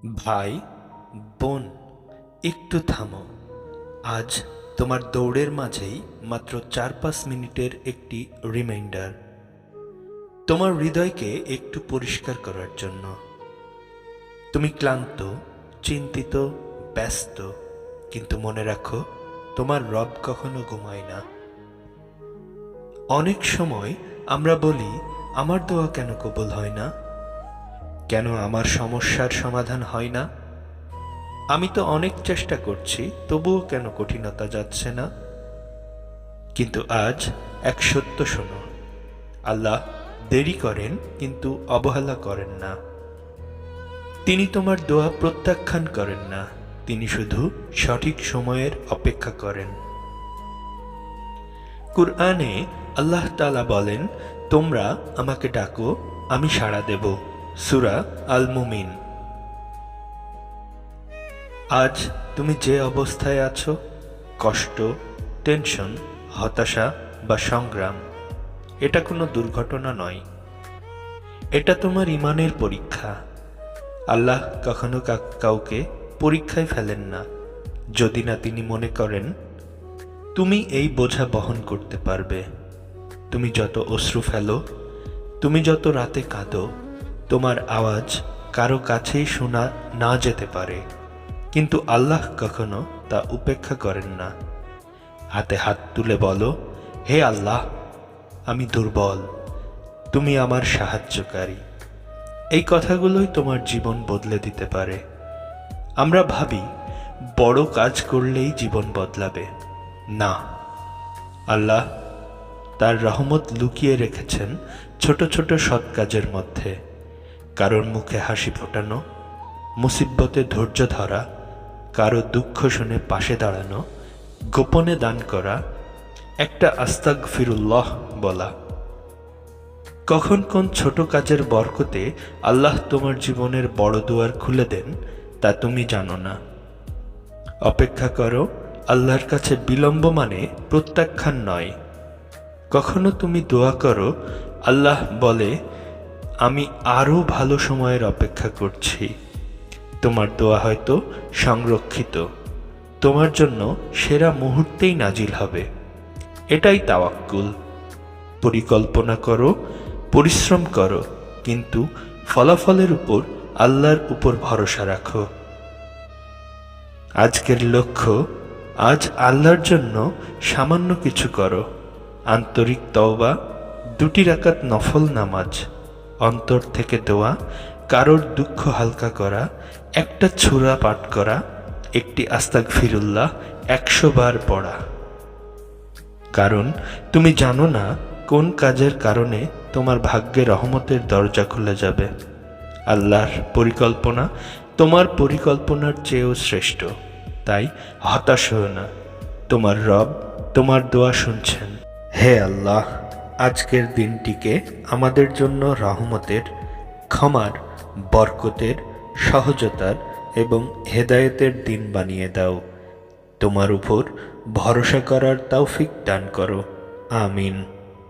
ভাই, বোন, একটু থামো। আজ তোমার দৌড়ের মাঝেই মাত্র ৪-৫ মিনিটের একটি রিমাইন্ডার, তোমার হৃদয়কে একটু পরিষ্কার করার জন্য। তুমি ক্লান্ত, চিন্তিত, ব্যস্ত, কিন্তু মনে রাখো, তোমার রব কখনো ঘুমায় না। অনেক সময় আমরা বলি, আমার দোয়া কেন কবুল হয় না, কেন আমার সমস্যার সমাধান হয় না, আমি তো অনেক চেষ্টা করছি, তবুও কেন কঠিনতা যাচ্ছে না। কিন্তু আজ এক সত্য শোনো, আল্লাহ দেরি করেন কিন্তু অবহেলা করেন না। তিনি তোমার দোয়া প্রত্যাখ্যান করেন না, তিনি শুধু সঠিক সময়ের অপেক্ষা করেন। কুরআনে আল্লাহ তাআলা বলেন, তোমরা আমাকে ডাকো, আমি সাড়া দেব। সূরা আল মুমিন। আজ তুমি যে অবস্থায় আছো, কষ্ট, টেনশন, হতাশা বা সংগ্রাম, এটা কোনো দুর্ঘটনা নয়, এটা তোমার ঈমানের পরীক্ষা। আল্লাহ কখনো কাউকে পরীক্ষায় ফেলেন না, যদি না তিনি মনে করেন তুমি এই বোঝা বহন করতে পারবে। তুমি যত অশ্রু ফেলো, তুমি যত রাতে কাঁদো, তোমার আওয়াজ কারো কাছেই শোনা না যেতে পারে, কিন্তু আল্লাহ কখনো তা উপেক্ষা করেন না। হাতে হাত তুলে বলো, হে আল্লাহ, আমি দুর্বল, তুমি আমার সাহায্যকারী। এই কথাগুলোই তোমার জীবন বদলে দিতে পারে। আমরা ভাবি বড় কাজ করলেই জীবন বদলাবে। না, আল্লাহ তার রহমত লুকিয়ে রেখেছেন ছোট ছোট সৎ কাজের মধ্যে। কারোর মুখে হাসি ফোটানো, মুসিবতে ধৈর্য ধরা, কারো দুঃখ শুনে পাশে দাঁড়ানো, গোপনে দান করা, একটা আস্তাগফিরুল্লাহ বলা। কখন কোন ছোট কাজের বরকতে আল্লাহ তোমার জীবনের বড় দুয়ার খুলে দেন, তা তুমি জানো না। অপেক্ষা করো, আল্লাহর কাছে বিলম্ব মানে প্রত্যাখ্যান নয়। কখনো তুমি দোয়া করো, আল্লাহ বলে, আমি আরও ভালো সময়ের অপেক্ষা করছি। তোমার দোয়া হয়তো সংরক্ষিত, তোমার জন্য সেরা মুহূর্তেই নাজিল হবে। এটাই তাওয়াক্কুল। পরিকল্পনা করো, পরিশ্রম করো, কিন্তু ফলাফলের উপর আল্লাহর উপর ভরসা রাখো। আজকের লক্ষ্য, আজ আল্লাহর জন্য সামান্য কিছু করো। আন্তরিক তওবা, 2 রাকাত নফল নামাজ, অন্তর থেকে দোয়া, কারোর দুঃখ হালকা করা, একটা সূরা পাঠ করা, একটি আস্তাগফিরুল্লাহ 100 বার পড়া। কারণ তুমি জানো না কোন কাজের কারণে তোমার ভাগ্যে রহমতের দরজা খুলে যাবে। আল্লাহর পরিকল্পনা তোমার পরিকল্পনার চেয়েও শ্রেষ্ঠ। তাই হতাশ হও না, তোমার রব তোমার দোয়া শুনছেন। হে আল্লাহ, আজকের দিনটিকে আমাদের জন্য রহমতের, ক্ষমার, বরকতের, সহজতার এবং হেদায়েতের দিন বানিয়ে দাও। তোমার উপর ভরসা করার তৌফিক দান করো। আমিন।